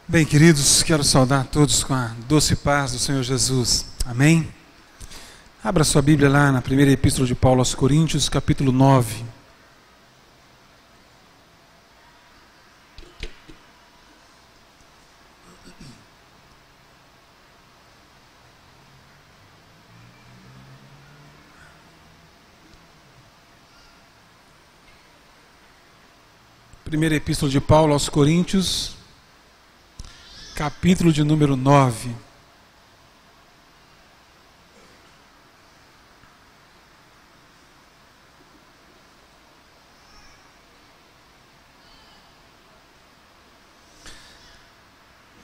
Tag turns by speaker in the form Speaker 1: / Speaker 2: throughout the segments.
Speaker 1: Bem, queridos, quero saudar a todos com a doce paz do Senhor Jesus. Amém? Abra sua Bíblia lá na primeira epístola de Paulo aos Coríntios, capítulo 9. Primeira epístola de Paulo aos Coríntios, capítulo de número 9.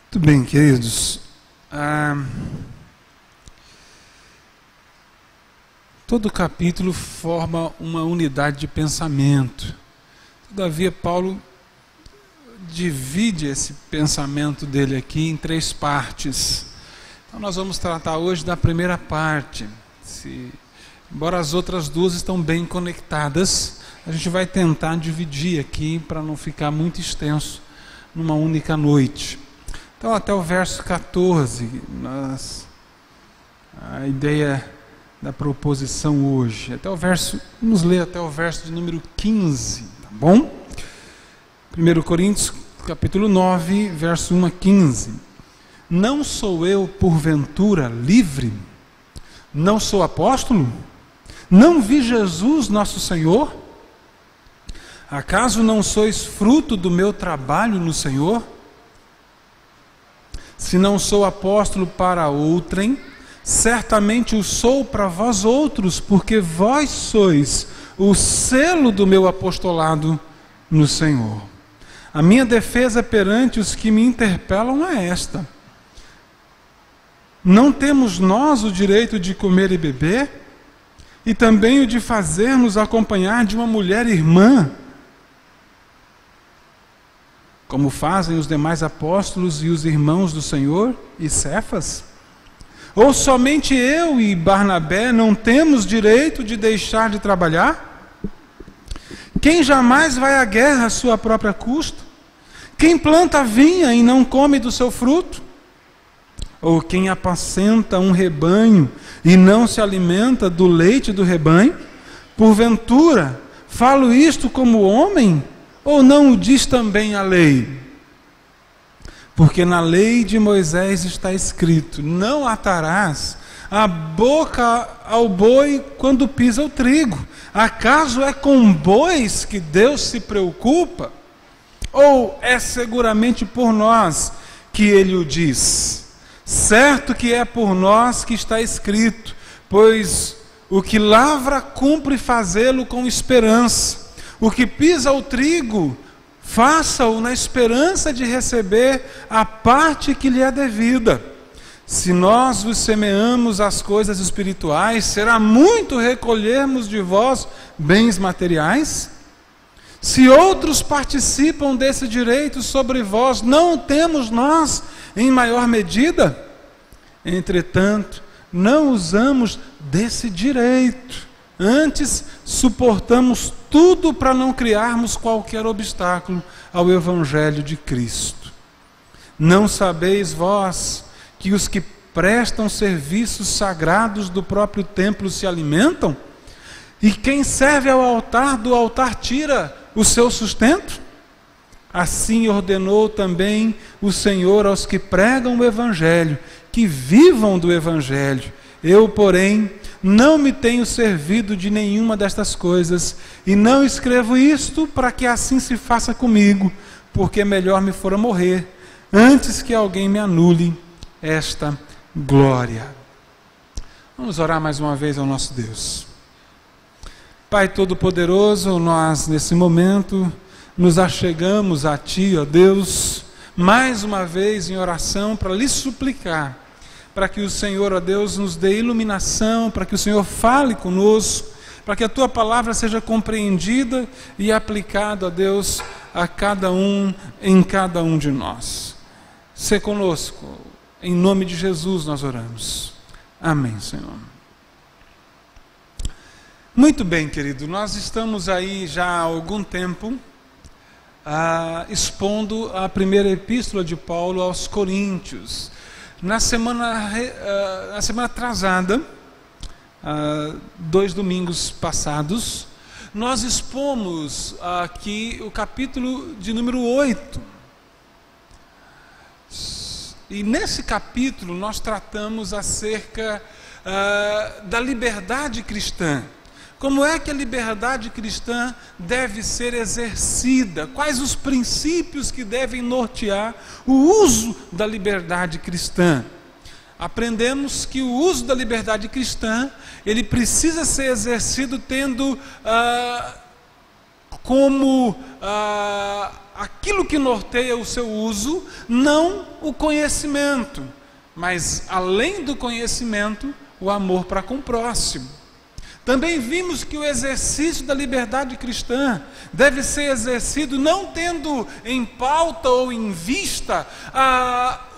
Speaker 1: Muito bem, queridos. Todo capítulo forma uma unidade de pensamento. Todavia, Paulo divide esse pensamento dele aqui em três partes. Então nós vamos tratar hoje da primeira parte. Embora as outras duas estão bem conectadas, a gente vai tentar dividir aqui para não ficar muito extenso numa única noite. Então até o verso 14, a ideia da proposição hoje. Vamos ler até o verso de número 15, tá bom? 1 Coríntios, capítulo 9, verso 1 a 15. Não sou eu, porventura, livre? Não sou apóstolo? Não vi Jesus, nosso Senhor? Acaso não sois fruto do meu trabalho no Senhor? Se não sou apóstolo para outrem, certamente o sou para vós outros, porque vós sois o selo do meu apostolado no Senhor. A minha defesa perante os que me interpelam é esta: não temos nós o direito de comer e beber, e também o de fazer-nos acompanhar de uma mulher irmã, como fazem os demais apóstolos e os irmãos do Senhor e Cefas? Ou somente eu e Barnabé não temos direito de deixar de trabalhar? Quem jamais vai à guerra à sua própria custa? Quem planta a vinha e não come do seu fruto? Ou quem apacenta um rebanho e não se alimenta do leite do rebanho? Porventura, falo isto como homem, ou não o diz também a lei? Porque na lei de Moisés está escrito: não atarás a boca ao boi quando pisa o trigo. Acaso é com bois que Deus se preocupa? Ou é seguramente por nós que ele o diz? Certo que é por nós que está escrito, pois o que lavra cumpre fazê-lo com esperança. O que pisa o trigo, faça-o na esperança de receber a parte que lhe é devida. Se nós vos semeamos as coisas espirituais, será muito recolhermos de vós bens materiais? Se outros participam desse direito sobre vós, não temos nós em maior medida? Entretanto, não usamos desse direito. Antes, suportamos tudo para não criarmos qualquer obstáculo ao Evangelho de Cristo. Não sabeis vós que os que prestam serviços sagrados do próprio templo se alimentam? E quem serve ao altar, do altar tira o seu sustento? Assim ordenou também o Senhor aos que pregam o Evangelho, que vivam do Evangelho. Eu, porém, não me tenho servido de nenhuma destas coisas, e não escrevo isto para que assim se faça comigo, porque melhor me fora morrer, antes que alguém me anule esta glória. Vamos orar mais uma vez ao nosso Deus. Pai Todo-Poderoso, nós nesse momento nos achegamos a Ti, ó Deus, mais uma vez em oração para lhe suplicar, para que o Senhor, ó Deus, nos dê iluminação, para que o Senhor fale conosco, para que a Tua palavra seja compreendida e aplicada, ó Deus, a cada um, em cada um de nós. Sê conosco, em nome de Jesus nós oramos. Amém, Senhor. Muito bem, querido, nós estamos aí já há algum tempo expondo a primeira epístola de Paulo aos Coríntios. Na semana atrasada, 2 domingos passados, nós expomos aqui o capítulo de número 8. E nesse capítulo nós tratamos acerca da liberdade cristã. Como é que a liberdade cristã deve ser exercida? Quais os princípios que devem nortear o uso da liberdade cristã? Aprendemos que o uso da liberdade cristã, ele precisa ser exercido tendo como aquilo que norteia o seu uso, não o conhecimento, mas além do conhecimento, o amor para com o próximo. Também vimos que o exercício da liberdade cristã deve ser exercido não tendo em pauta ou em vista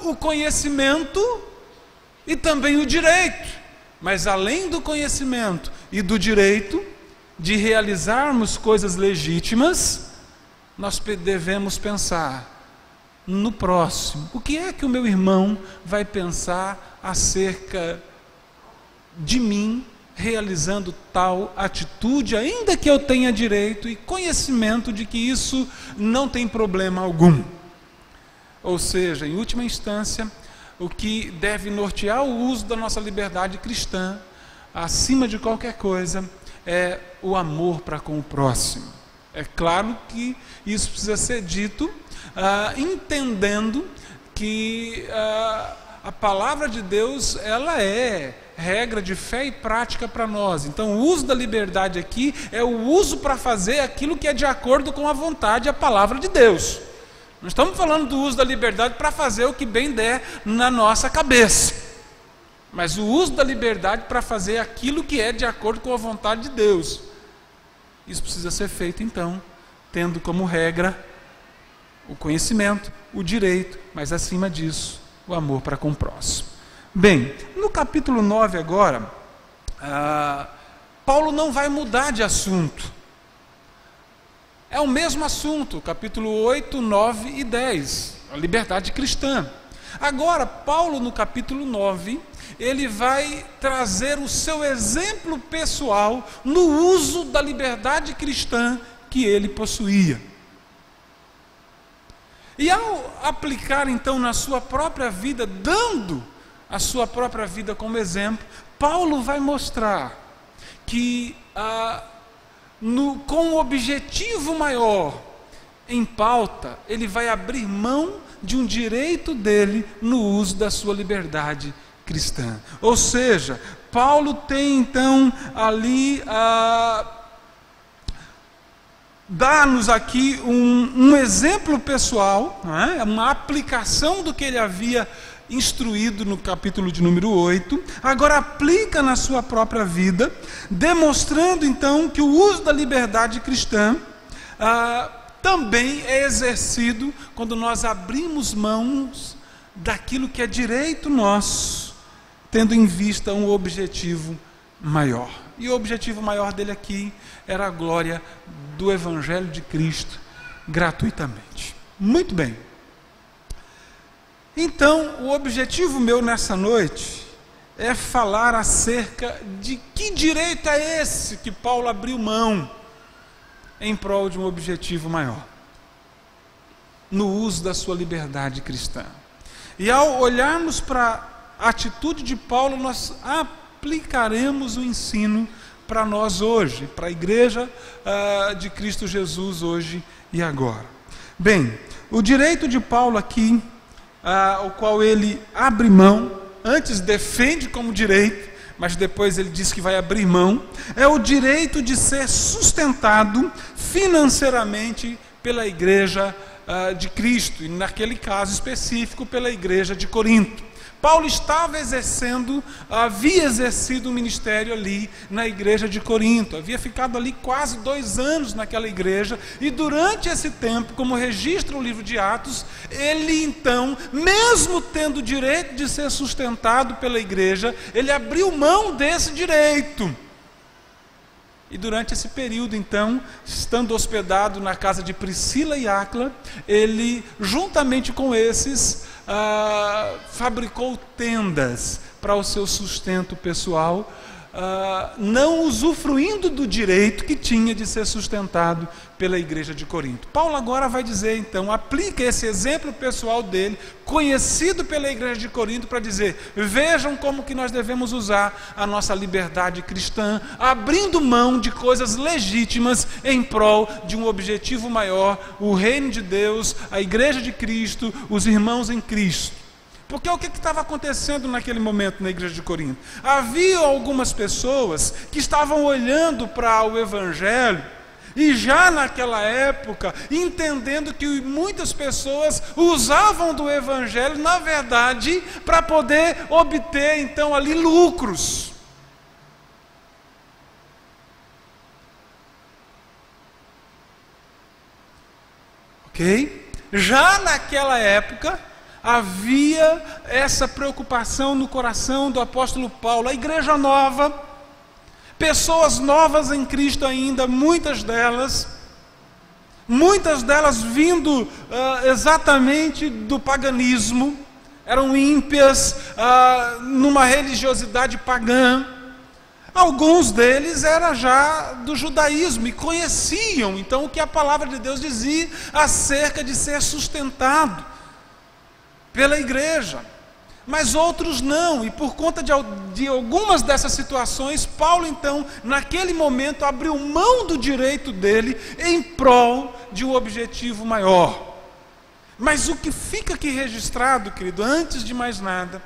Speaker 1: o conhecimento e também o direito, mas além do conhecimento e do direito de realizarmos coisas legítimas, nós devemos pensar no próximo. O que é que o meu irmão vai pensar acerca de mim realizando tal atitude, ainda que eu tenha direito e conhecimento de que isso não tem problema algum? Ou seja, em última instância, o que deve nortear o uso da nossa liberdade cristã, acima de qualquer coisa, é o amor para com o próximo. É claro que isso precisa ser dito entendendo que a palavra de Deus, ela é regra de fé e prática para nós. Então o uso da liberdade aqui é o uso para fazer aquilo que é de acordo com a vontade e a palavra de Deus. Não estamos falando do uso da liberdade para fazer o que bem der na nossa cabeça, mas o uso da liberdade para fazer aquilo que é de acordo com a vontade de Deus. Isso precisa ser feito então, tendo como regra o conhecimento, o direito, mas acima disso, o amor para com o próximo. Bem, no capítulo 9 agora, Paulo não vai mudar de assunto. É o mesmo assunto, capítulo 8, 9 e 10, a liberdade cristã. Agora, Paulo no capítulo 9, ele vai trazer o seu exemplo pessoal no uso da liberdade cristã que ele possuía. E ao aplicar então na sua própria vida, dando a sua própria vida como exemplo, Paulo vai mostrar que com um objetivo maior em pauta, ele vai abrir mão de um direito dele no uso da sua liberdade cristã. Ou seja, Paulo tem então ali dá-nos aqui um exemplo pessoal, não é? Uma aplicação do que ele havia instruído no capítulo de número 8, agora aplica na sua própria vida, demonstrando então que o uso da liberdade cristã também é exercido quando nós abrimos mãos daquilo que é direito nosso, tendo em vista um objetivo maior. E o objetivo maior dele aqui era a glória do Evangelho de Cristo gratuitamente. Muito bem. Então, o objetivo meu nessa noite é falar acerca de que direito é esse que Paulo abriu mão em prol de um objetivo maior, no uso da sua liberdade cristã. E ao olharmos para a atitude de Paulo, nós aplicaremos o ensino para nós hoje, para a igreja de Cristo Jesus hoje e agora. Bem, o direito de Paulo aqui, o qual ele abre mão, antes defende como direito, mas depois ele diz que vai abrir mão, é o direito de ser sustentado financeiramente pela igreja de Cristo, e naquele caso específico pela igreja de Corinto. Paulo havia exercido um ministério ali na igreja de Corinto, havia ficado ali quase 2 anos naquela igreja, e durante esse tempo, como registra o livro de Atos, ele então, mesmo tendo o direito de ser sustentado pela igreja, ele abriu mão desse direito. E durante esse período, então, estando hospedado na casa de Priscila e Áquila, ele, juntamente com esses, fabricou tendas para o seu sustento pessoal, não usufruindo do direito que tinha de ser sustentado pela igreja de Corinto. Paulo agora vai dizer, então, aplica esse exemplo pessoal dele, conhecido pela igreja de Corinto, para dizer: vejam como que nós devemos usar a nossa liberdade cristã, abrindo mão de coisas legítimas em prol de um objetivo maior, o reino de Deus, a igreja de Cristo, os irmãos em Cristo. Porque o que estava acontecendo naquele momento na igreja de Corinto? Havia algumas pessoas que estavam olhando para o Evangelho e já naquela época entendendo que muitas pessoas usavam do Evangelho, na verdade, para poder obter então ali lucros. Ok? Já naquela época havia essa preocupação no coração do apóstolo Paulo. A igreja nova, pessoas novas em Cristo ainda, muitas delas vindo exatamente do paganismo, eram ímpias, numa religiosidade pagã. Alguns deles eram já do judaísmo e conheciam então o que a palavra de Deus dizia acerca de ser sustentado pela igreja, mas outros não, e por conta de algumas dessas situações, Paulo então, naquele momento, abriu mão do direito dele em prol de um objetivo maior. Mas o que fica aqui registrado, querido, antes de mais nada,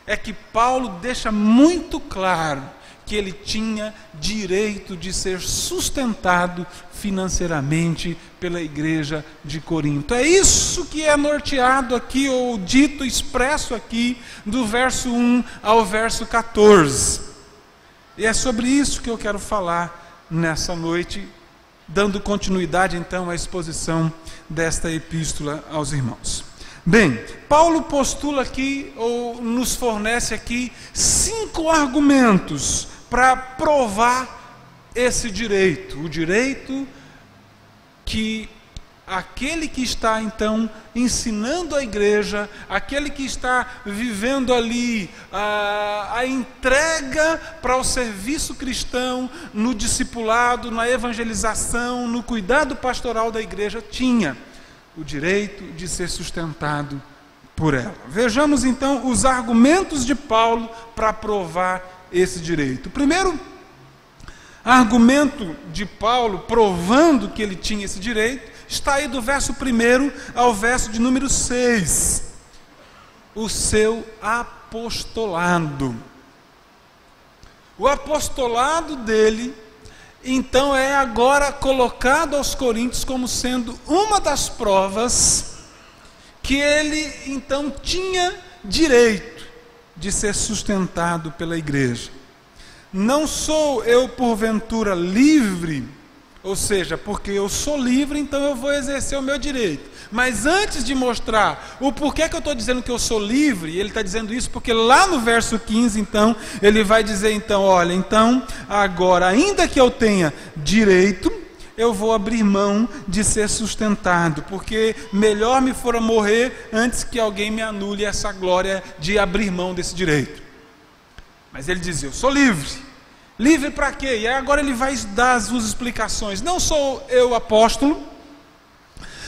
Speaker 1: é que Paulo deixa muito claro que ele tinha direito de ser sustentado financeiramente pela igreja de Corinto. É isso que é norteado aqui, ou dito, expresso aqui, do verso 1 ao verso 14. E é sobre isso que eu quero falar nessa noite, dando continuidade então à exposição desta epístola aos irmãos. Bem, Paulo postula aqui, ou nos fornece aqui, 5 argumentos para provar esse direito, o direito que aquele que está então ensinando a igreja, aquele que está vivendo ali a entrega para o serviço cristão, no discipulado, na evangelização, no cuidado pastoral da igreja, tinha o direito de ser sustentado por ela. Vejamos então os argumentos de Paulo para provar esse direito. O primeiro argumento de Paulo provando que ele tinha esse direito está aí do verso 1 ao verso de número 6. O seu apostolado. O apostolado dele então é agora colocado aos coríntios como sendo uma das provas que ele então tinha direito de ser sustentado pela igreja. Não sou eu porventura livre, ou seja, porque eu sou livre, então eu vou exercer o meu direito. Mas antes de mostrar o porquê que eu estou dizendo que eu sou livre, ele está dizendo isso porque lá no verso 15, então, ele vai dizer então, olha, então, agora, ainda que eu tenha direito, eu vou abrir mão de ser sustentado, porque melhor me fora morrer antes que alguém me anule essa glória de abrir mão desse direito. Mas ele diz, eu sou livre. Livre para quê? E agora ele vai dar as suas explicações. Não sou eu apóstolo,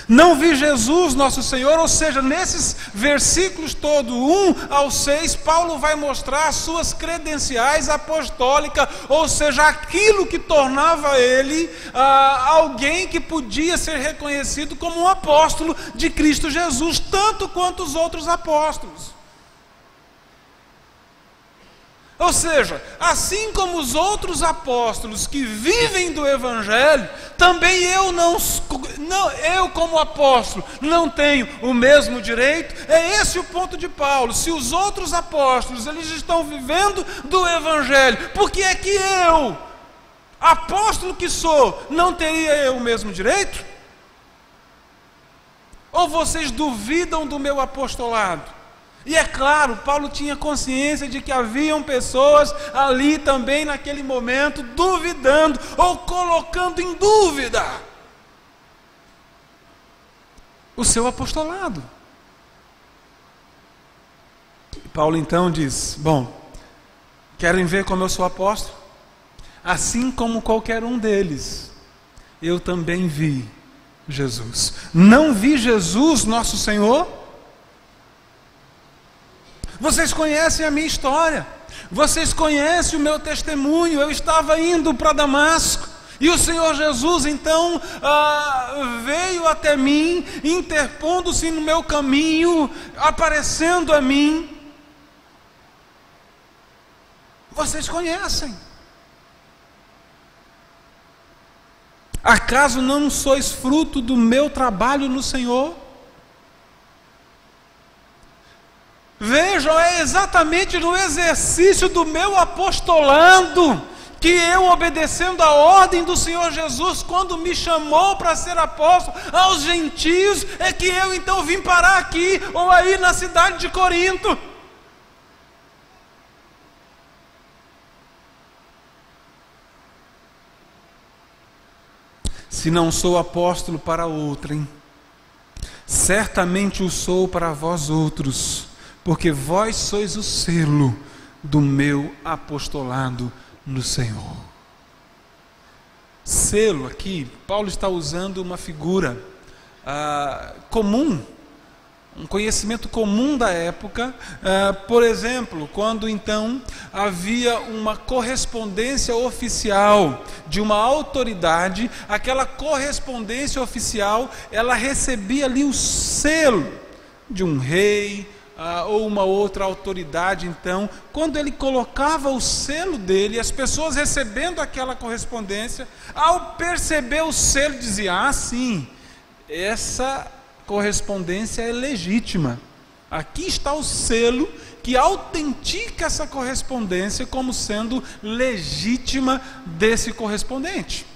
Speaker 1: não vi Jesus nosso Senhor, ou seja, nesses versículos todos, 1 ao 6, Paulo vai mostrar as suas credenciais apostólicas, ou seja, aquilo que tornava ele alguém que podia ser reconhecido como um apóstolo de Cristo Jesus, tanto quanto os outros apóstolos. Ou seja, assim como os outros apóstolos que vivem do Evangelho, também eu como apóstolo não tenho o mesmo direito. É esse o ponto de Paulo. Se os outros apóstolos eles estão vivendo do Evangelho, por que é que eu, apóstolo que sou, não teria eu o mesmo direito? Ou vocês duvidam do meu apostolado? E é claro, Paulo tinha consciência de que haviam pessoas ali também naquele momento duvidando ou colocando em dúvida o seu apostolado. E Paulo então diz: bom, querem ver como eu sou apóstolo? Assim como qualquer um deles, eu também vi Jesus. Não vi Jesus, nosso Senhor? Vocês conhecem a minha história, vocês conhecem o meu testemunho. Eu estava indo para Damasco, e o Senhor Jesus então veio até mim, interpondo-se no meu caminho, aparecendo a mim. Vocês conhecem. Acaso não sois fruto do meu trabalho no Senhor? Vejam, é exatamente no exercício do meu apostolado que eu, obedecendo a ordem do Senhor Jesus, quando me chamou para ser apóstolo aos gentios, é que eu então vim parar aqui, ou aí na cidade de Corinto. Se não sou apóstolo para outrem, certamente o sou para vós outros, porque vós sois o selo do meu apostolado no Senhor. Selo aqui, Paulo está usando uma figura comum, um conhecimento comum da época. Por exemplo, quando então havia uma correspondência oficial de uma autoridade, aquela correspondência oficial, ela recebia ali o selo de um rei, ou uma outra autoridade. Então, quando ele colocava o selo dele, as pessoas recebendo aquela correspondência, ao perceber o selo, diziam: sim, essa correspondência é legítima. Aqui está o selo que autentica essa correspondência como sendo legítima desse correspondente.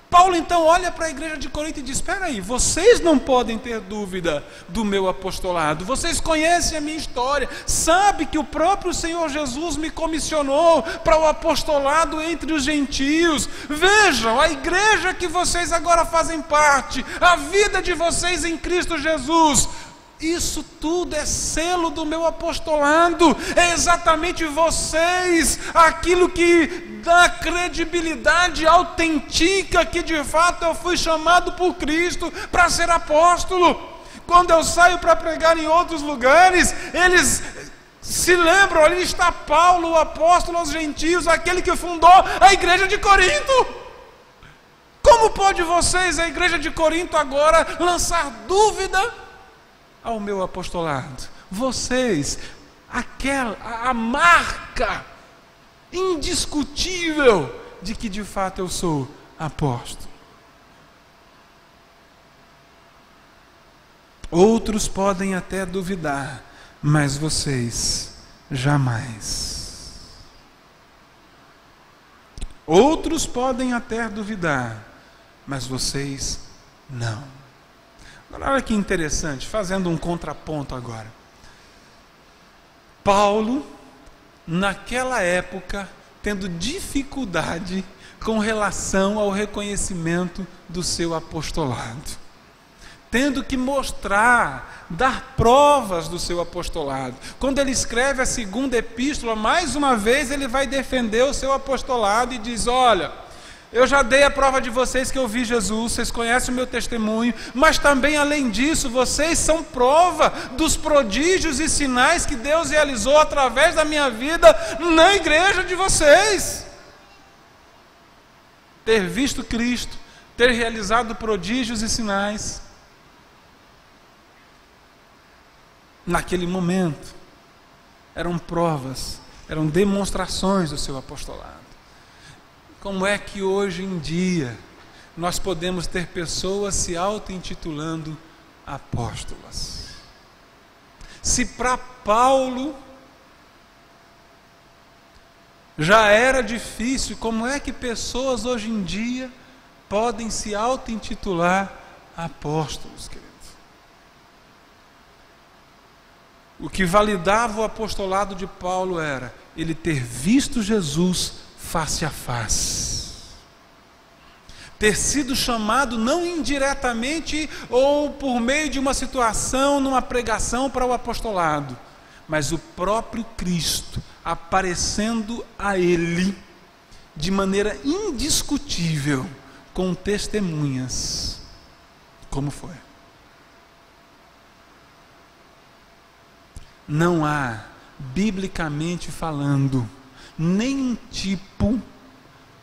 Speaker 1: Paulo então olha para a igreja de Corinto e diz: espera aí, vocês não podem ter dúvida do meu apostolado, vocês conhecem a minha história, sabem que o próprio Senhor Jesus me comissionou para o apostolado entre os gentios. Vejam, a igreja que vocês agora fazem parte, a vida de vocês em Cristo Jesus, isso tudo é selo do meu apostolado. É exatamente vocês, aquilo que dá credibilidade, autentica que de fato eu fui chamado por Cristo para ser apóstolo. Quando eu saio para pregar em outros lugares, eles se lembram: ali está Paulo, o apóstolo aos gentios, aquele que fundou a igreja de Corinto. Como pode vocês, a igreja de Corinto, agora lançar dúvida ao meu apostolado? Vocês, a marca indiscutível de que de fato eu sou apóstolo. Outros podem até duvidar, mas vocês jamais. Outros podem até duvidar, mas vocês não. Olha que interessante, fazendo um contraponto agora. Paulo, naquela época, tendo dificuldade com relação ao reconhecimento do seu apostolado, tendo que mostrar, dar provas do seu apostolado. Quando ele escreve a segunda epístola, mais uma vez ele vai defender o seu apostolado e diz: olha, eu já dei a prova de vocês que eu vi Jesus, vocês conhecem o meu testemunho, mas também além disso, vocês são prova dos prodígios e sinais que Deus realizou através da minha vida na igreja de vocês. Ter visto Cristo, ter realizado prodígios e sinais. Naquele momento, eram provas, eram demonstrações do seu apostolado. Como é que hoje em dia nós podemos ter pessoas se auto-intitulando apóstolas? Se para Paulo já era difícil, como é que pessoas hoje em dia podem se auto-intitular apóstolos, queridos? O que validava o apostolado de Paulo era ele ter visto Jesus face a face. Ter sido chamado não indiretamente ou por meio de uma situação, numa pregação para o apostolado, mas o próprio Cristo aparecendo a ele de maneira indiscutível, com testemunhas. Como foi? Não há, biblicamente falando, nenhum tipo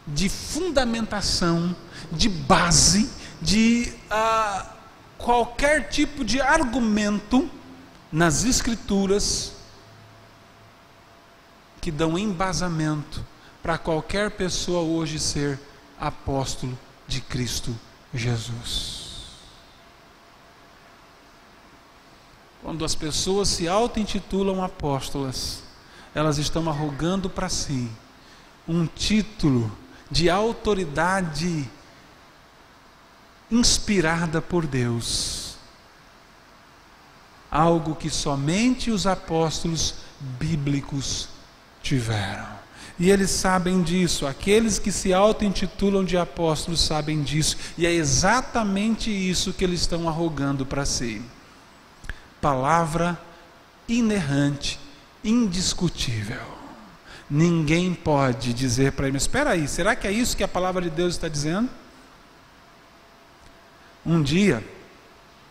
Speaker 1: de fundamentação, de base, de qualquer tipo de argumento nas Escrituras que dão embasamento para qualquer pessoa hoje ser apóstolo de Cristo Jesus. Quando as pessoas se auto-intitulam apóstolas, elas estão arrogando para si um título de autoridade inspirada por Deus, algo que somente os apóstolos bíblicos tiveram. E eles sabem disso, aqueles que se auto-intitulam de apóstolos sabem disso, e é exatamente isso que eles estão arrogando para si. Palavra inerrante, indiscutível. Ninguém pode dizer para ele, mas espera aí, será que é isso que a palavra de Deus está dizendo? Um dia,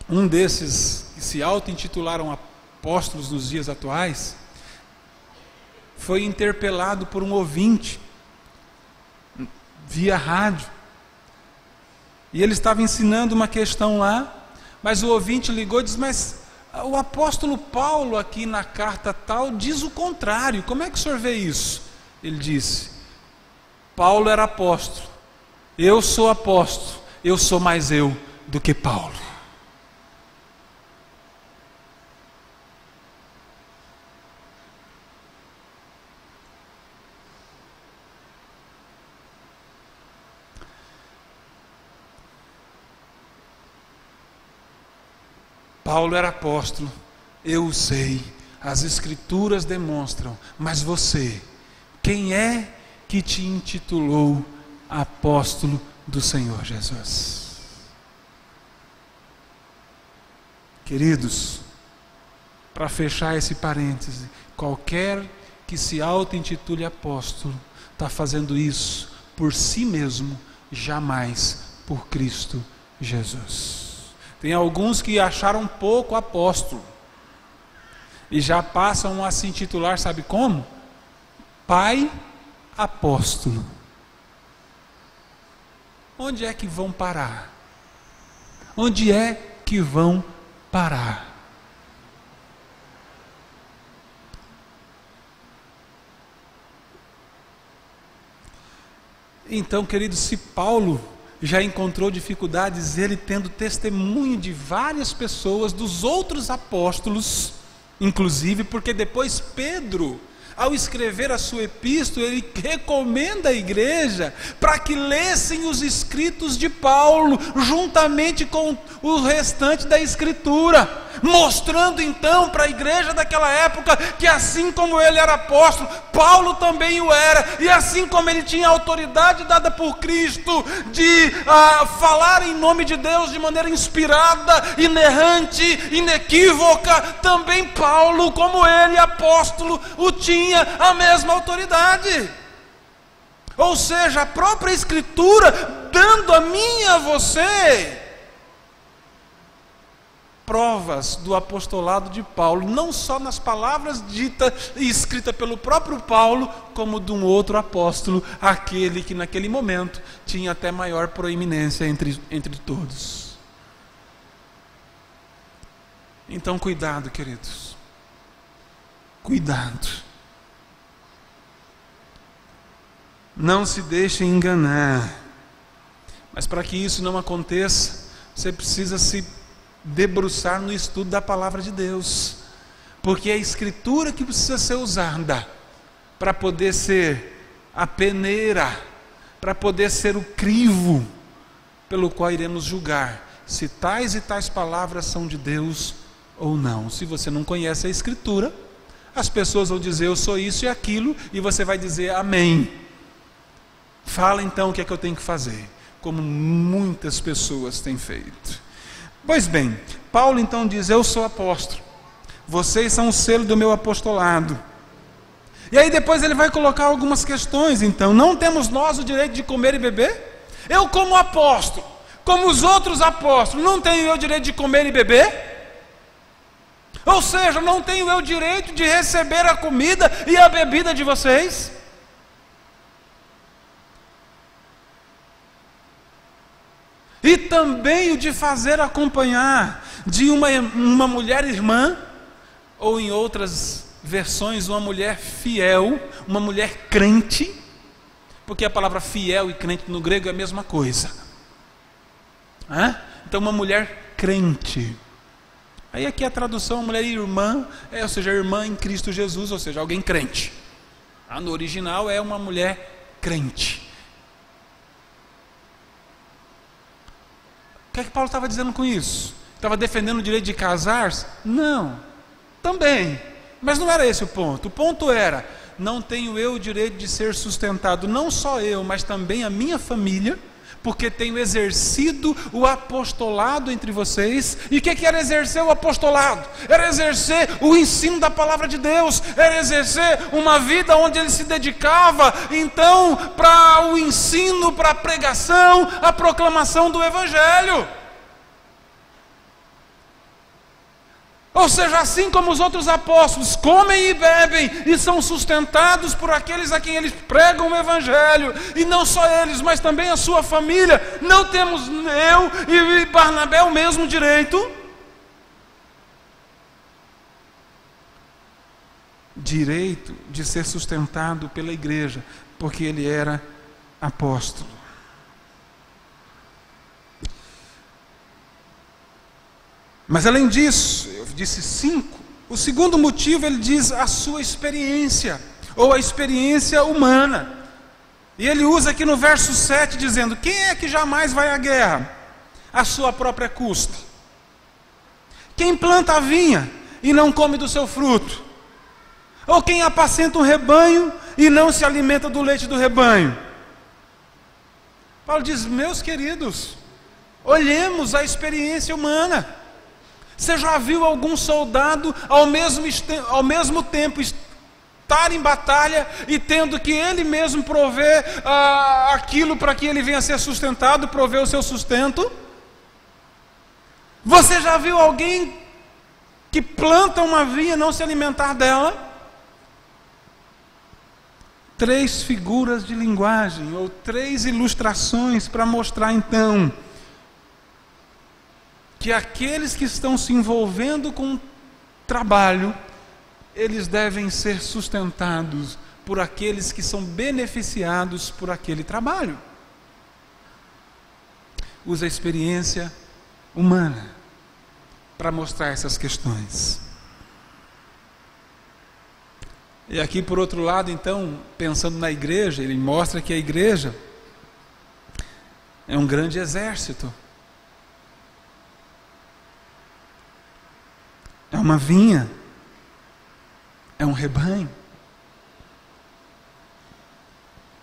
Speaker 1: um desses que se auto-intitularam apóstolos nos dias atuais, foi interpelado por um ouvinte, via rádio, e ele estava ensinando uma questão lá, mas o ouvinte ligou e disse, mas o apóstolo Paulo aqui na carta tal diz o contrário, como é que o senhor vê isso? Ele disse, Paulo era apóstolo, eu sou apóstolo, eu sou mais eu do que Paulo. Paulo era apóstolo, eu o sei, as Escrituras demonstram, mas você, quem é que te intitulou apóstolo do Senhor Jesus? Queridos, para fechar esse parêntese, qualquer que se auto-intitule apóstolo, está fazendo isso por si mesmo, jamais por Cristo Jesus. Tem alguns que acharam pouco apóstolo e já passam a se intitular, sabe como? Pai apóstolo. Onde é que vão parar? Onde é que vão parar? Então, queridos, se Paulo já encontrou dificuldades, ele tendo testemunho de várias pessoas, dos outros apóstolos, inclusive, porque depois Pedro, ao escrever a sua epístola, ele recomenda à igreja para que lessem os escritos de Paulo, juntamente com o restante da escritura, mostrando então para a igreja daquela época, que assim como ele era apóstolo, Paulo também o era, e assim como ele tinha autoridade dada por Cristo, de falar em nome de Deus de maneira inspirada, inerrante, inequívoca, também Paulo, como ele, apóstolo, o tinha a mesma autoridade. Ou seja, a própria Escritura dando a mim e a você provas do apostolado de Paulo, não só nas palavras ditas e escritas pelo próprio Paulo, como de um outro apóstolo, aquele que naquele momento tinha até maior proeminência entre todos. Então cuidado, queridos, cuidado, não se deixem enganar, mas para que isso não aconteça, você precisa se debruçar no estudo da palavra de Deus, porque é a Escritura que precisa ser usada para poder ser a peneira, para poder ser o crivo pelo qual iremos julgar se tais e tais palavras são de Deus ou não. Se você não conhece a Escritura, as pessoas vão dizer eu sou isso e aquilo, e você vai dizer amém. Fala então o que é que eu tenho que fazer, como muitas pessoas têm feito. Pois bem, Paulo então diz, eu sou apóstolo, vocês são o selo do meu apostolado. E aí depois ele vai colocar algumas questões, então, não temos nós o direito de comer e beber? Eu como apóstolo, como os outros apóstolos, não tenho eu o direito de comer e beber? Ou seja, não tenho eu o direito de receber a comida e a bebida de vocês? E também o de fazer acompanhar de uma mulher irmã, ou em outras versões, uma mulher fiel, uma mulher crente, porque a palavra fiel e crente no grego é a mesma coisa. Então uma mulher crente. Aí aqui a tradução, mulher irmã, ou seja, irmã em Cristo Jesus, ou seja, alguém crente. No original é uma mulher crente. O que é que Paulo estava dizendo com isso? Estava defendendo o direito de casar-se? Não, também, mas não era esse o ponto. O ponto era, não tenho eu o direito de ser sustentado, não só eu, mas também a minha família, porque tenho exercido o apostolado entre vocês. E o que era exercer o apostolado? Era exercer o ensino da palavra de Deus, era exercer uma vida onde ele se dedicava então para o ensino, para a pregação, a proclamação do Evangelho. Ou seja, assim como os outros apóstolos comem e bebem e são sustentados por aqueles a quem eles pregam o Evangelho, e não só eles, mas também a sua família, não temos eu e Barnabé o mesmo direito? Direito de ser sustentado pela igreja, porque ele era apóstolo. Mas além disso, eu disse 5, o segundo motivo ele diz a sua experiência, ou a experiência humana. E ele usa aqui no verso 7 dizendo, quem é que jamais vai à guerra? À sua própria custa. Quem planta a vinha e não come do seu fruto? Ou quem apacenta um rebanho e não se alimenta do leite do rebanho? Paulo diz, meus queridos, olhemos a experiência humana. Você já viu algum soldado ao mesmo tempo estar em batalha e tendo que ele mesmo prover aquilo para que ele venha a ser sustentado, prover o seu sustento? Você já viu alguém que planta uma vinha e não se alimentar dela? 3 figuras de linguagem, ou 3 ilustrações para mostrar então que aqueles que estão se envolvendo com o trabalho, eles devem ser sustentados por aqueles que são beneficiados por aquele trabalho. Usa a experiência humana para mostrar essas questões. E aqui, por outro lado, então, pensando na igreja, ele mostra que a igreja é um grande exército. É uma vinha, é um rebanho.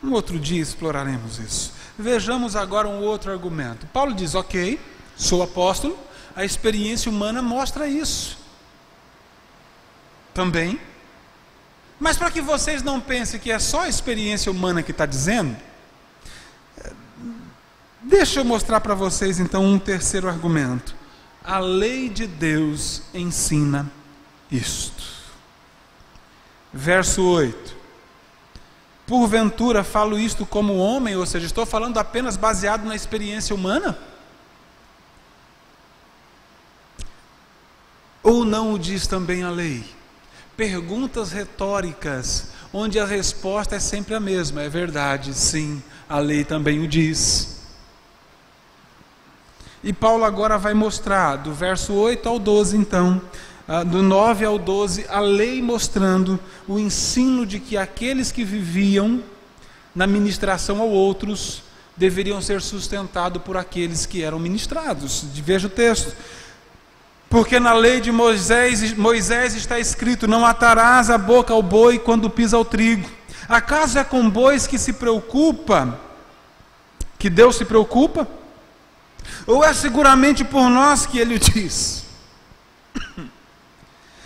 Speaker 1: Um outro dia exploraremos isso. Vejamos agora um outro argumento. Paulo diz, ok, sou apóstolo, a experiência humana mostra isso também. Mas para que vocês não pensem que é só a experiência humana que está dizendo, deixa eu mostrar para vocês então um terceiro argumento. A lei de Deus ensina isto. Verso 8. Porventura falo isto como homem, ou seja, estou falando apenas baseado na experiência humana? Ou não o diz também a lei? Perguntas retóricas, onde a resposta é sempre a mesma. É verdade, sim, a lei também o diz. E Paulo agora vai mostrar, do verso 8 ao 12 então, do 9 ao 12, a lei mostrando o ensino de que aqueles que viviam na ministração a outros, deveriam ser sustentados por aqueles que eram ministrados. Veja o texto. Porque na lei de Moisés está escrito: não atarás a boca ao boi quando pisa o trigo. Acaso é com bois que se preocupa, que Deus se preocupa? Ou é seguramente por nós que Ele o diz?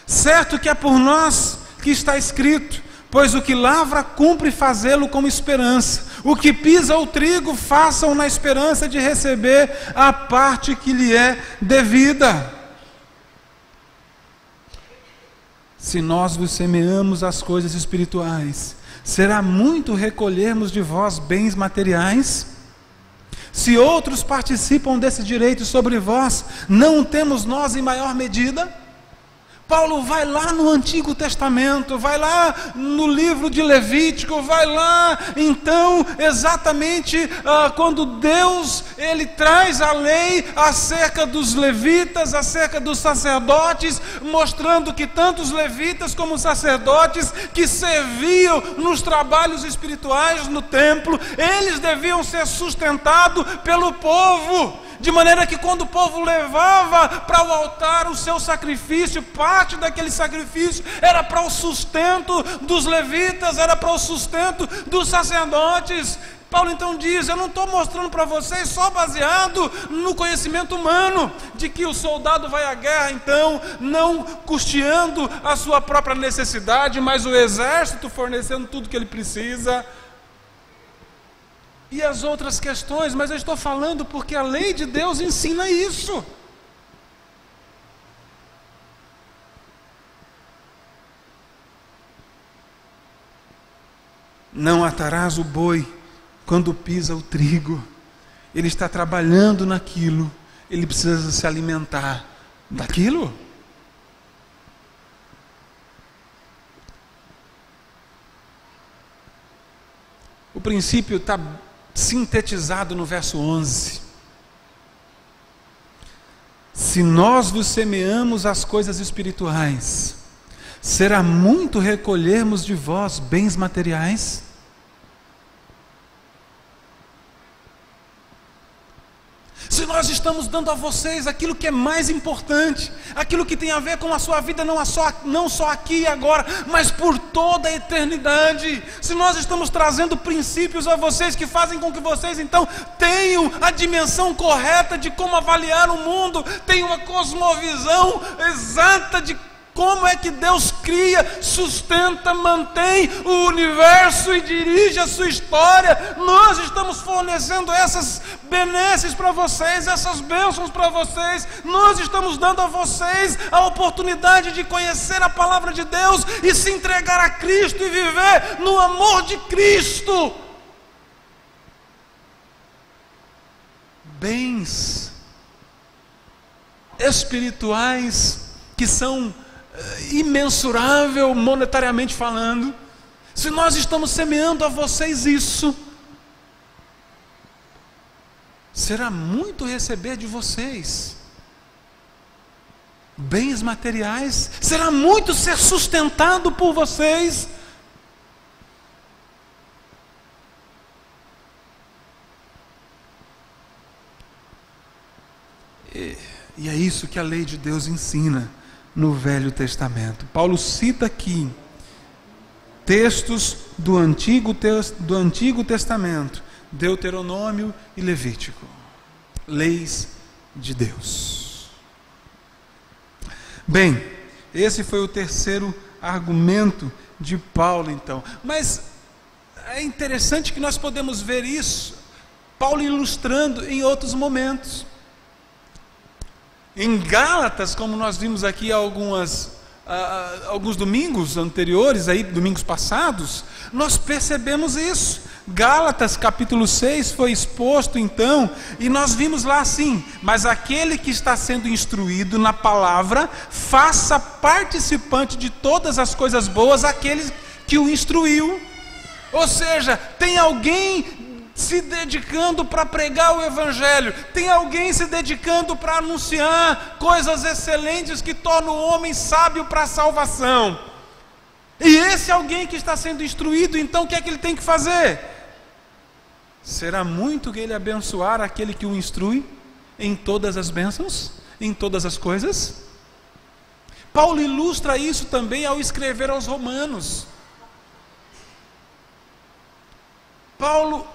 Speaker 1: Certo que é por nós que está escrito: pois o que lavra cumpre fazê-lo com esperança. O que pisa o trigo, faça-o na esperança de receber a parte que lhe é devida. Se nós vos semeamos as coisas espirituais, será muito recolhermos de vós bens materiais? Se outros participam desse direito sobre vós, não temos nós em maior medida? Paulo vai lá no Antigo Testamento, vai lá no livro de Levítico, vai lá então exatamente quando Deus ele traz a lei acerca dos levitas, acerca dos sacerdotes, mostrando que tanto os levitas como os sacerdotes que serviam nos trabalhos espirituais no templo, eles deviam ser sustentados pelo povo. De maneira que quando o povo levava para o altar o seu sacrifício, parte daquele sacrifício era para o sustento dos levitas, era para o sustento dos sacerdotes. Paulo então diz: eu não estou mostrando para vocês só baseado no conhecimento humano, de que o soldado vai à guerra então, não custeando a sua própria necessidade, mas o exército fornecendo tudo que ele precisa. E as outras questões, mas eu estou falando porque a lei de Deus ensina isso. Não atarás o boi quando pisa o trigo. Ele está trabalhando naquilo, ele precisa se alimentar daquilo. O princípio está sintetizado no verso 11. Se nós vos semeamos as coisas espirituais, será muito recolhermos de vós bens materiais? Se nós estamos dando a vocês aquilo que é mais importante, aquilo que tem a ver com a sua vida, não só aqui e agora, mas por toda a eternidade, se nós estamos trazendo princípios a vocês que fazem com que vocês então tenham a dimensão correta de como avaliar o mundo, tenham uma cosmovisão exata de como é que Deus cria, sustenta, mantém o universo e dirige a sua história, nós estamos fornecendo essas benesses para vocês, essas bênçãos para vocês, nós estamos dando a vocês a oportunidade de conhecer a palavra de Deus e se entregar a Cristo e viver no amor de Cristo. Bens espirituais que são imensurável monetariamente falando. Se nós estamos semeando a vocês isso, será muito receber de vocês bens materiais, será muito ser sustentado por vocês. E é isso que a lei de Deus ensina no Velho Testamento. Paulo cita aqui textos do Antigo Testamento, Deuteronômio e Levítico, leis de Deus. Bem, esse foi o terceiro argumento de Paulo então. Mas é interessante que nós podemos ver isso, Paulo ilustrando em outros momentos. Em Gálatas, como nós vimos aqui alguns domingos anteriores, domingos passados, nós percebemos isso. Gálatas capítulo 6 foi exposto então, e nós vimos lá assim: mas aquele que está sendo instruído na palavra, faça participante de todas as coisas boas aquele que o instruiu. Ou seja, tem alguém se dedicando para pregar o Evangelho, tem alguém se dedicando para anunciar coisas excelentes que tornam o homem sábio para a salvação. E esse alguém que está sendo instruído, então o que é que ele tem que fazer? Será muito que ele abençoar aquele que o instrui em todas as bênçãos, em todas as coisas? Paulo ilustra isso também ao escrever aos Romanos. Paulo,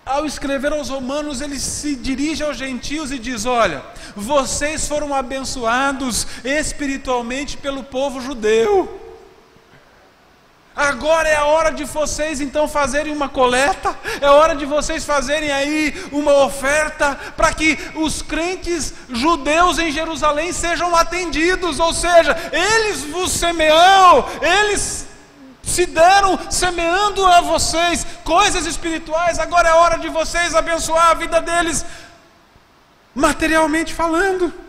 Speaker 1: ao escrever aos Romanos, ele se dirige aos gentios e diz: olha, vocês foram abençoados espiritualmente pelo povo judeu. Agora é a hora de vocês então fazerem uma coleta, é hora de vocês fazerem aí uma oferta para que os crentes judeus em Jerusalém sejam atendidos, ou seja, eles vos semeam, eles se deram semeando a vocês coisas espirituais, agora é a hora de vocês abençoar a vida deles, materialmente falando.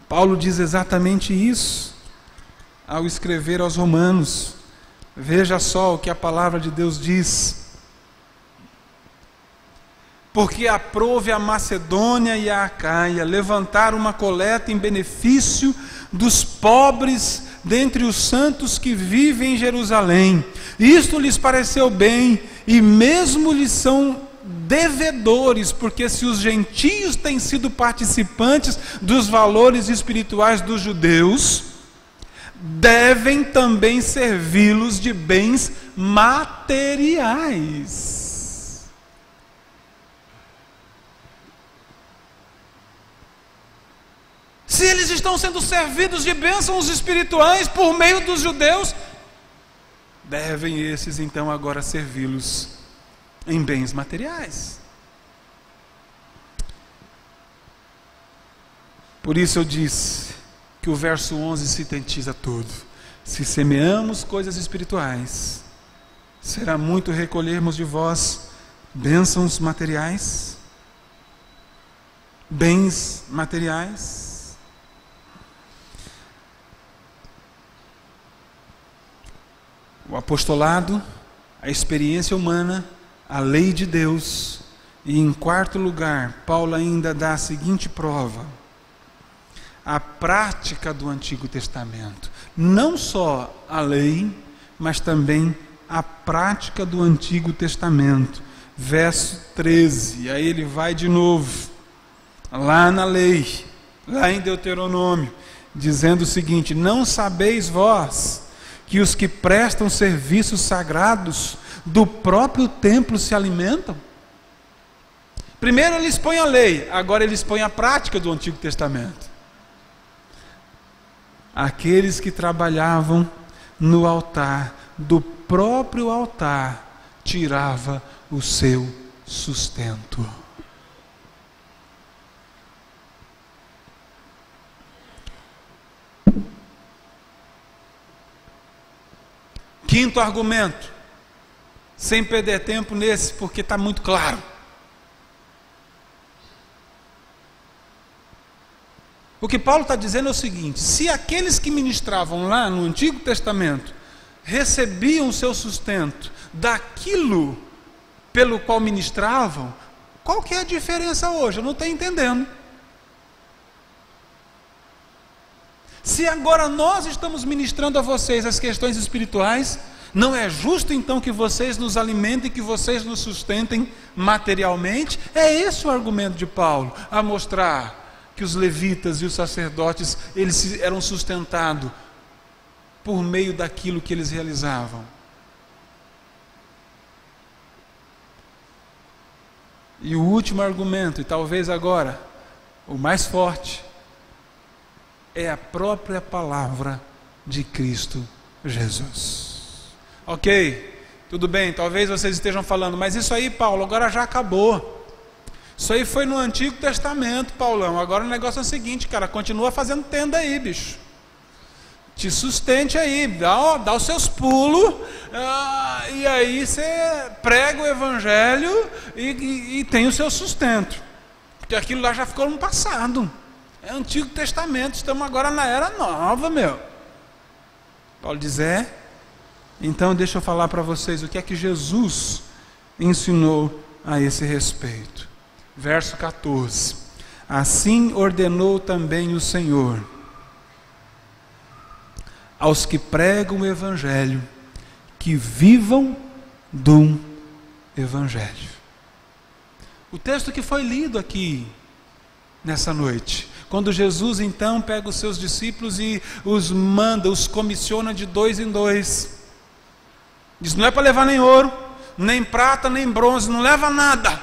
Speaker 1: Paulo diz exatamente isso ao escrever aos Romanos. Veja só o que a palavra de Deus diz: porque aprouve a Macedônia e a Acaia levantar uma coleta em benefício dos pobres dentre os santos que vivem em Jerusalém. Isto lhes pareceu bem, e mesmo lhes são devedores, porque se os gentios têm sido participantes dos valores espirituais dos judeus, devem também servi-los de bens materiais. Se eles estão sendo servidos de bênçãos espirituais por meio dos judeus, devem esses então agora servi-los em bens materiais. Por isso eu disse que o verso 11 sintetiza tudo. Se semeamos coisas espirituais, será muito recolhermos de vós bênçãos materiais, bens materiais. O apostolado, a experiência humana, a lei de Deus, e em quarto lugar, Paulo ainda dá a seguinte prova: a prática do Antigo Testamento. Não só a lei, mas também a prática do Antigo Testamento. Verso 13, aí ele vai de novo, lá na lei, lá em Deuteronômio, dizendo o seguinte: não sabeis vós que os que prestam serviços sagrados do próprio templo se alimentam? Primeiro eles põem a lei, agora eles põem a prática do Antigo Testamento. Aqueles que trabalhavam no altar, do próprio altar, tirava o seu sustento. Quinto argumento, sem perder tempo nesse, porque está muito claro. O que Paulo está dizendo é o seguinte: se aqueles que ministravam lá no Antigo Testamento recebiam o seu sustento daquilo pelo qual ministravam, qual que é a diferença hoje? Eu não estou entendendo. Se agora nós estamos ministrando a vocês as questões espirituais, não é justo então que vocês nos alimentem, que vocês nos sustentem materialmente? É esse o argumento de Paulo, a mostrar que os levitas e os sacerdotes, eles eram sustentados por meio daquilo que eles realizavam. E o último argumento, e talvez agora o mais forte, é a própria palavra de Cristo Jesus. Ok, tudo bem, talvez vocês estejam falando, mas isso aí, Paulo, agora já acabou. Isso aí foi no Antigo Testamento, Paulão. Agora o negócio é o seguinte, cara, continua fazendo tenda aí, bicho. Te sustente aí, dá os seus pulos, e aí você prega o Evangelho e tem o seu sustento. Porque aquilo lá já ficou no passado. É Antigo Testamento, estamos agora na era nova, meu. Paulo diz, então deixa eu falar para vocês o que é que Jesus ensinou a esse respeito. Verso 14: assim ordenou também o Senhor aos que pregam o Evangelho, que vivam do Evangelho. O texto que foi lido aqui nessa noite, quando Jesus então pega os seus discípulos e os manda, os comissiona de 2 em 2. Diz: não é para levar nem ouro, nem prata, nem bronze, não leva nada,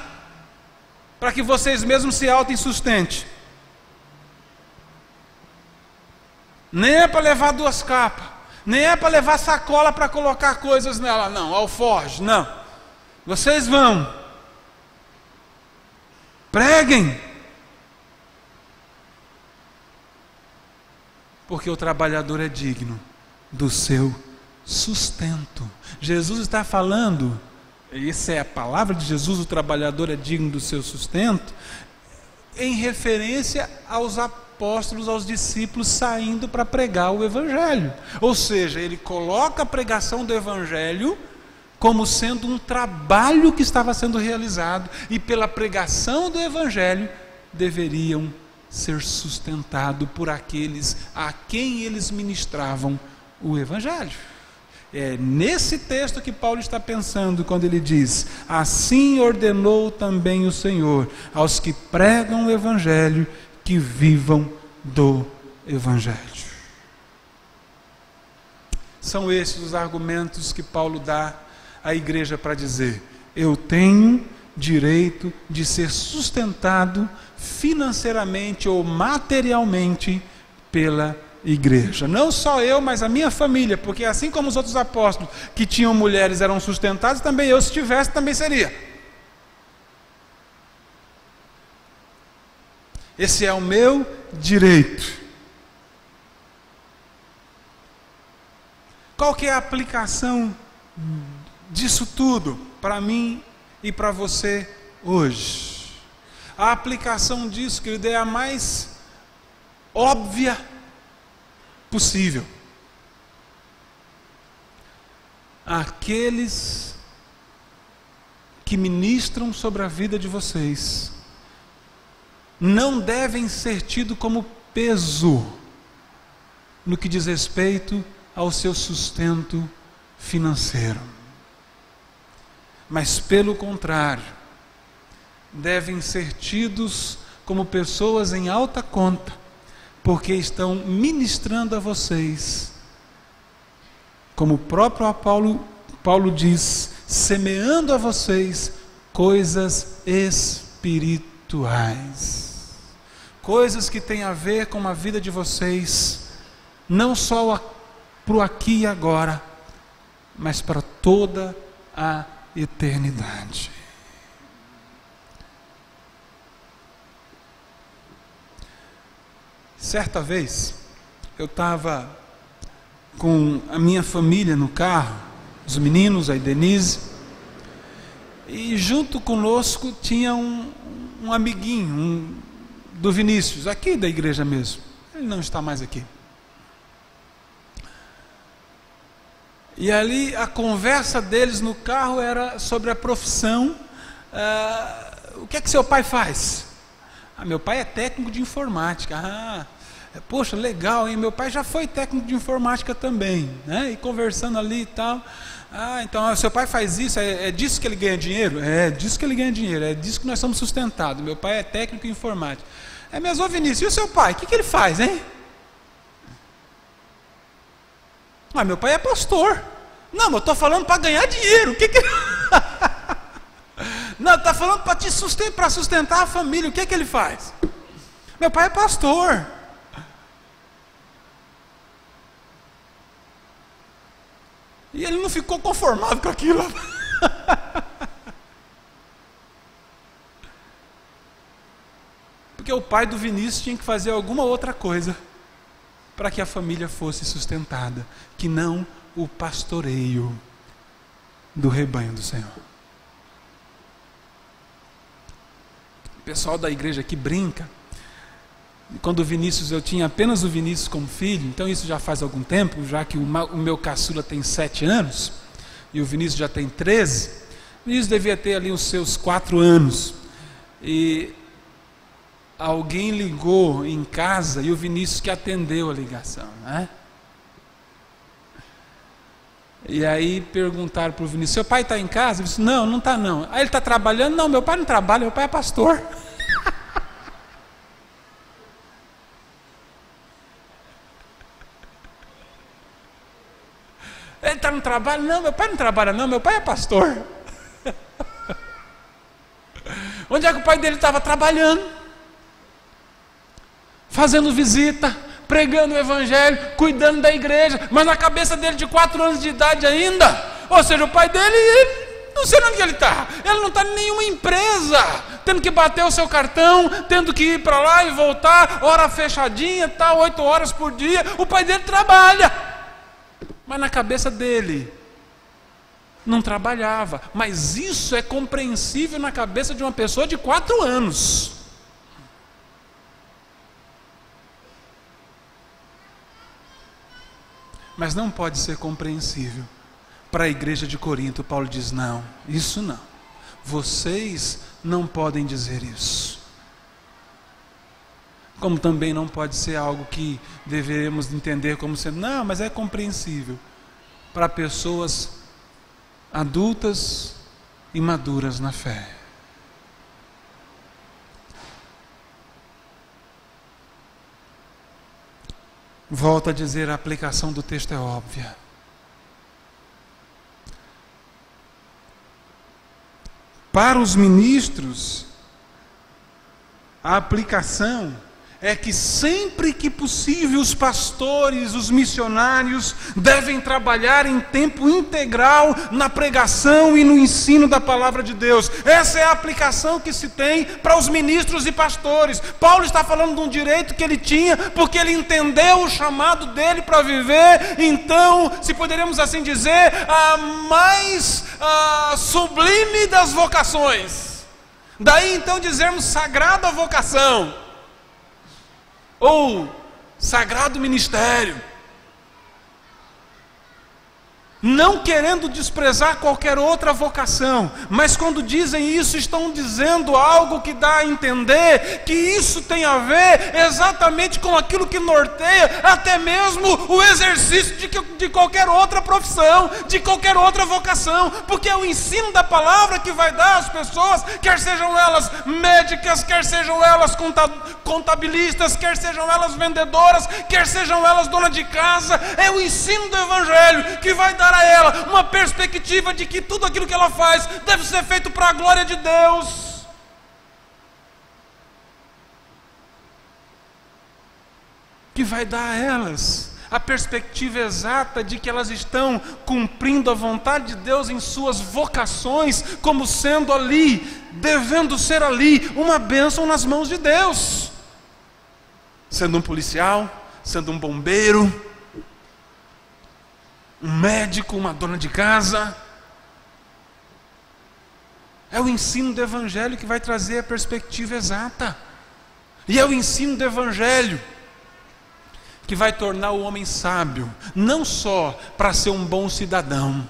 Speaker 1: para que vocês mesmos se autossustentem. Nem é para levar 2 capas, nem é para levar sacola para colocar coisas nela, não, alforje, não. Vocês vão, preguem, porque o trabalhador é digno do seu sustento. Jesus está falando, essa é a palavra de Jesus, o trabalhador é digno do seu sustento, em referência aos apóstolos, aos discípulos saindo para pregar o Evangelho. Ou seja, ele coloca a pregação do Evangelho como sendo um trabalho que estava sendo realizado, e pela pregação do Evangelho deveriam ser sustentado por aqueles a quem eles ministravam o Evangelho. É nesse texto que Paulo está pensando quando ele diz: assim ordenou também o Senhor aos que pregam o Evangelho que vivam do Evangelho. São esses os argumentos que Paulo dá à igreja para dizer: eu tenho direito de ser sustentado financeiramente ou materialmente pela igreja. Não só eu, mas a minha família, porque assim como os outros apóstolos que tinham mulheres eram sustentados, também eu, se tivesse, também seria. Esse é o meu direito. Qual que é a aplicação disso tudo para mim e para você hoje? A aplicação disso, querido, é a mais óbvia possível. Aqueles que ministram sobre a vida de vocês não devem ser tidos como peso no que diz respeito ao seu sustento financeiro, mas pelo contrário, devem ser tidos como pessoas em alta conta, porque estão ministrando a vocês, como o próprio Paulo diz, semeando a vocês coisas espirituais, coisas que têm a ver com a vida de vocês, não só para o aqui e agora, mas para toda a eternidade. Certa vez, eu estava com a minha família no carro, os meninos, a Denise, e junto conosco tinha um amiguinho, do Vinícius, aqui da igreja mesmo. Ele não está mais aqui. E ali a conversa deles no carro era sobre a profissão. O que é que seu pai faz? Meu pai é técnico de informática. Poxa, legal, hein? Meu pai já foi técnico de informática também, né? E conversando ali e tal. Então seu pai faz isso, é disso que ele ganha dinheiro? É disso que ele ganha dinheiro, é disso que nós somos sustentados. Meu pai é técnico em informática. É mesmo, Vinícius, e o seu pai? O que ele faz, hein? Meu pai é pastor. Não, mas eu estou falando para ganhar dinheiro. O que Não, está falando para sustentar a família. O que ele faz? Meu pai é pastor. E ele não ficou conformado com aquilo. Porque o pai do Vinícius tinha que fazer alguma outra coisa para que a família fosse sustentada, que não o pastoreio do rebanho do Senhor. O pessoal da igreja aqui brinca. Quando o Vinícius, eu tinha apenas o Vinícius como filho, então isso já faz algum tempo, já que o meu caçula tem 7 anos, e o Vinícius já tem 13, o Vinícius devia ter ali os seus 4 anos, e alguém ligou em casa, e o Vinícius que atendeu a ligação, né? E aí perguntaram para o Vinícius: seu pai está em casa? Ele disse: não, não está não. Aí ele está trabalhando? Não, meu pai não trabalha, meu pai é pastor. Ele está no trabalho? Não, meu pai não trabalha não, meu pai é pastor. Onde é que o pai dele estava? Trabalhando, fazendo visita, pregando o evangelho, cuidando da igreja, mas na cabeça dele de 4 anos de idade ainda, ou seja, o pai dele, não sei onde ele está, ele não está em nenhuma empresa, tendo que bater o seu cartão, tendo que ir para lá e voltar, hora fechadinha, tal, 8 horas por dia, o pai dele trabalha, mas na cabeça dele não trabalhava. Mas isso é compreensível na cabeça de uma pessoa de 4 anos. Mas não pode ser compreensível para a igreja de Corinto. Paulo diz: não, isso não. Vocês não podem dizer isso. Como também não pode ser algo que devemos entender como sendo, não, mas é compreensível para pessoas adultas e maduras na fé. Volto a dizer, a aplicação do texto é óbvia. Para os ministros, a aplicação é que sempre que possível os pastores, os missionários devem trabalhar em tempo integral na pregação e no ensino da palavra de Deus. Essa é a aplicação que se tem para os ministros e pastores. Paulo está falando de um direito que ele tinha porque ele entendeu o chamado dele para viver, então, se poderíamos assim dizer, a mais sublime das vocações. Daí então dizermos sagrada vocação ou sagrado ministério, não querendo desprezar qualquer outra vocação, mas quando dizem isso, estão dizendo algo que dá a entender que isso tem a ver exatamente com aquilo que norteia até mesmo o exercício de qualquer outra profissão, de qualquer outra vocação, porque é o ensino da palavra que vai dar às pessoas, quer sejam elas médicas, quer sejam elas contabilistas, quer sejam elas vendedoras, quer sejam elas dona de casa, é o ensino do evangelho que vai dar a ela uma perspectiva de que tudo aquilo que ela faz deve ser feito para a glória de Deus. Que vai dar a elas a perspectiva exata de que elas estão cumprindo a vontade de Deus em suas vocações, como sendo ali, devendo ser ali, uma bênção nas mãos de Deus. Sendo um policial, sendo um bombeiro, um médico, uma dona de casa. É o ensino do evangelho que vai trazer a perspectiva exata. E é o ensino do evangelho que vai tornar o homem sábio, não só para ser um bom cidadão,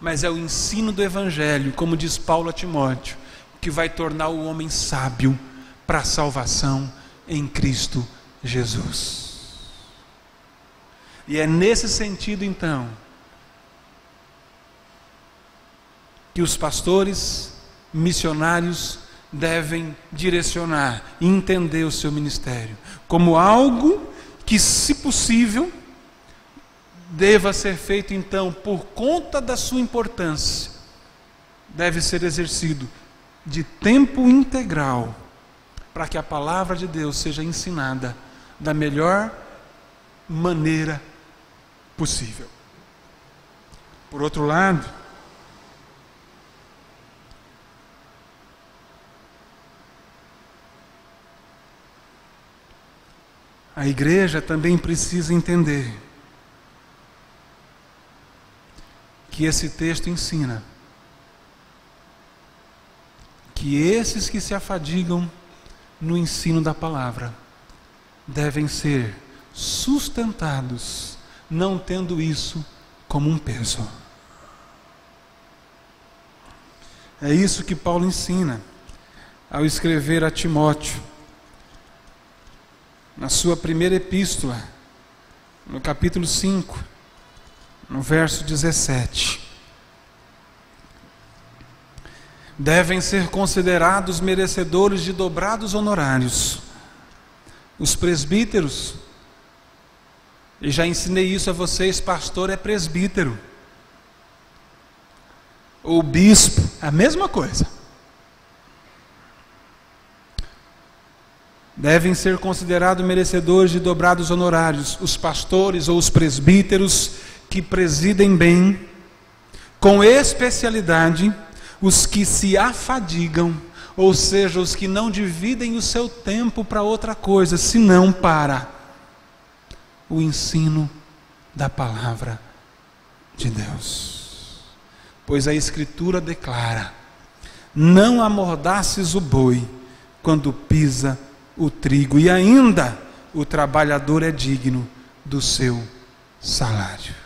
Speaker 1: mas é o ensino do evangelho, como diz Paulo a Timóteo, que vai tornar o homem sábio para a salvação em Cristo Jesus. E é nesse sentido, então, que os pastores, missionários, devem direcionar e entender o seu ministério como algo que, se possível, deva ser feito, então, por conta da sua importância, deve ser exercido de tempo integral, para que a palavra de Deus seja ensinada da melhor maneira possível. Por outro lado, a igreja também precisa entender que esse texto ensina que esses que se afadigam no ensino da palavra devem ser sustentados, não tendo isso como um peso. É isso que Paulo ensina ao escrever a Timóteo, na sua primeira epístola, no capítulo 5, no verso 17. Devem ser considerados merecedores de dobrados honorários os presbíteros. E já ensinei isso a vocês, pastor é presbítero. O bispo, a mesma coisa. Devem ser considerados merecedores de dobrados honorários os pastores ou os presbíteros que presidem bem, com especialidade os que se afadigam, ou seja, os que não dividem o seu tempo para outra coisa, senão para o ensino da palavra de Deus. Pois a Escritura declara: não amordaces o boi quando pisa o trigo, e ainda o trabalhador é digno do seu salário.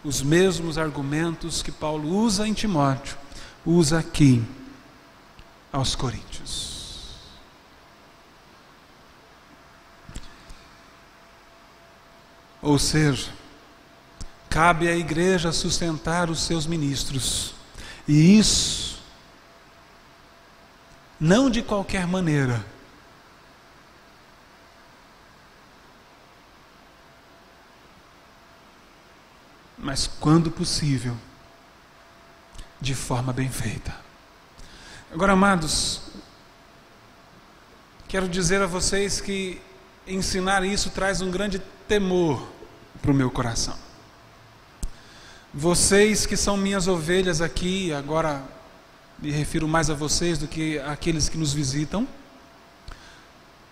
Speaker 1: Os mesmos argumentos que Paulo usa em Timóteo, usa aqui aos Coríntios. Ou seja, cabe à igreja sustentar os seus ministros, e isso não de qualquer maneira, mas quando possível, de forma bem feita. Agora, amados, quero dizer a vocês que ensinar isso traz um grande temor para o meu coração. Vocês que são minhas ovelhas aqui, agora me refiro mais a vocês do que àqueles que nos visitam,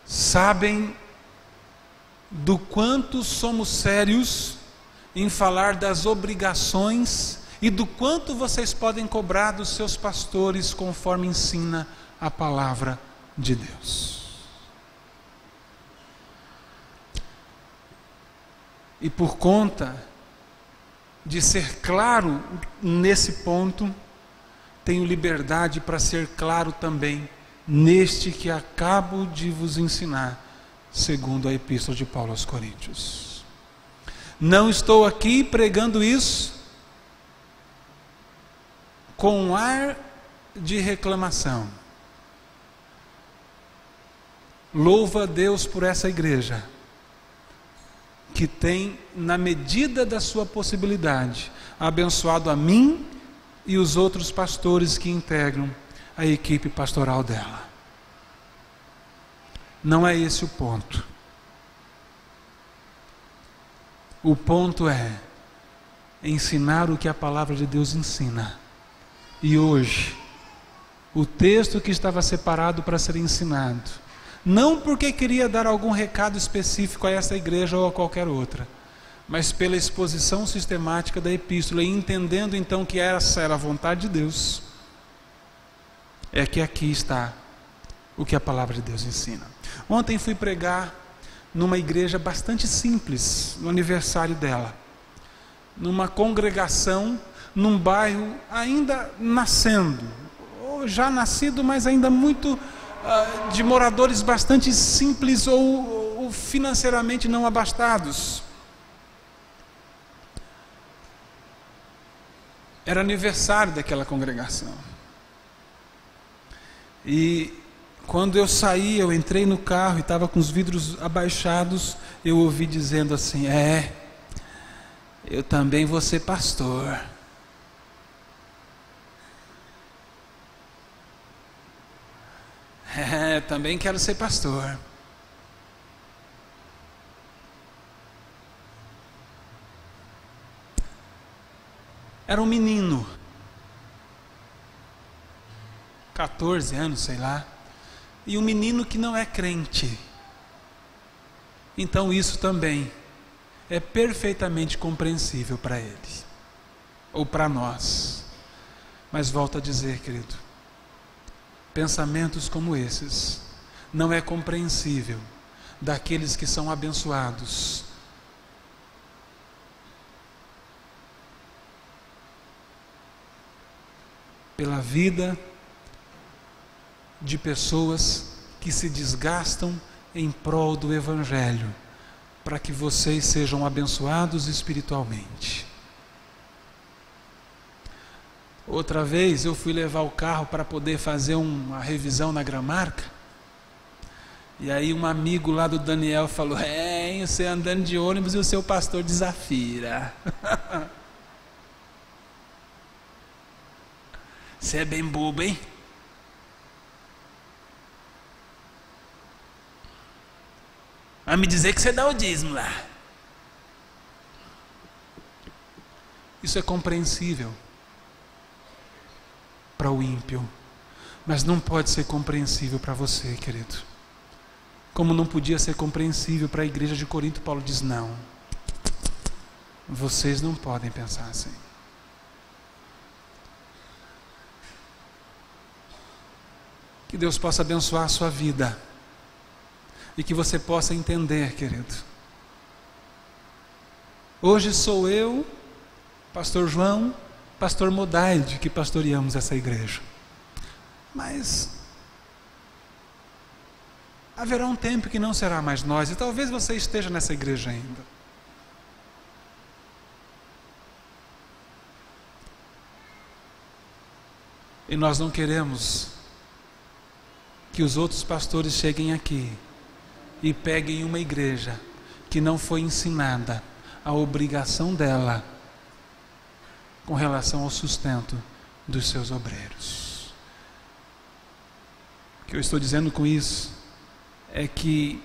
Speaker 1: sabem do quanto somos sérios em falar das obrigações e do quanto vocês podem cobrar dos seus pastores conforme ensina a palavra de Deus. E por conta de ser claro nesse ponto, tenho liberdade para ser claro também neste que acabo de vos ensinar, segundo a Epístola de Paulo aos Coríntios. Não estou aqui pregando isso com um ar de reclamação. Louva a Deus por essa igreja, que tem, na medida da sua possibilidade, abençoado a mim e os outros pastores que integram a equipe pastoral dela. Não é esse o ponto. O ponto é ensinar o que a palavra de Deus ensina. E hoje, o texto que estava separado para ser ensinado, não porque queria dar algum recado específico a essa igreja ou a qualquer outra, mas pela exposição sistemática da epístola, e entendendo então que essa era a vontade de Deus, é que aqui está o que a palavra de Deus ensina. Ontem fui pregar numa igreja bastante simples, no aniversário dela, numa congregação, num bairro ainda nascendo, ou já nascido, mas ainda muito de moradores bastante simples ou financeiramente não abastados. Era aniversário daquela congregação. E quando eu saí, eu entrei no carro e estava com os vidros abaixados, eu ouvi dizendo assim: eu também vou ser pastor. Também quero ser pastor. Era um menino, 14 anos, sei lá, e um menino que não é crente. Então isso também é perfeitamente compreensível para ele, ou para nós. Mas volto a dizer, querido, pensamentos como esses não é compreensível daqueles que são abençoados pela vida de pessoas que se desgastam em prol do Evangelho, para que vocês sejam abençoados espiritualmente. Outra vez eu fui levar o carro para poder fazer uma revisão na gramarca. E aí um amigo lá do Daniel falou: hein, você andando de ônibus e o seu pastor de Zafira. Você é bem bobo, hein? Vai me dizer que você dá o dízimo lá. Isso é compreensível para o ímpio, mas não pode ser compreensível para você, querido. Como não podia ser compreensível para a igreja de Corinto, Paulo diz: não, vocês não podem pensar assim. Que Deus possa abençoar a sua vida e que você possa entender, querido. Hoje sou eu, pastor João, pastor Modaide, que pastoreamos essa igreja. Mas haverá um tempo que não será mais nós, e talvez você esteja nessa igreja ainda. E nós não queremos que os outros pastores cheguem aqui e peguem uma igreja que não foi ensinada a obrigação dela com relação ao sustento dos seus obreiros. O que eu estou dizendo com isso é que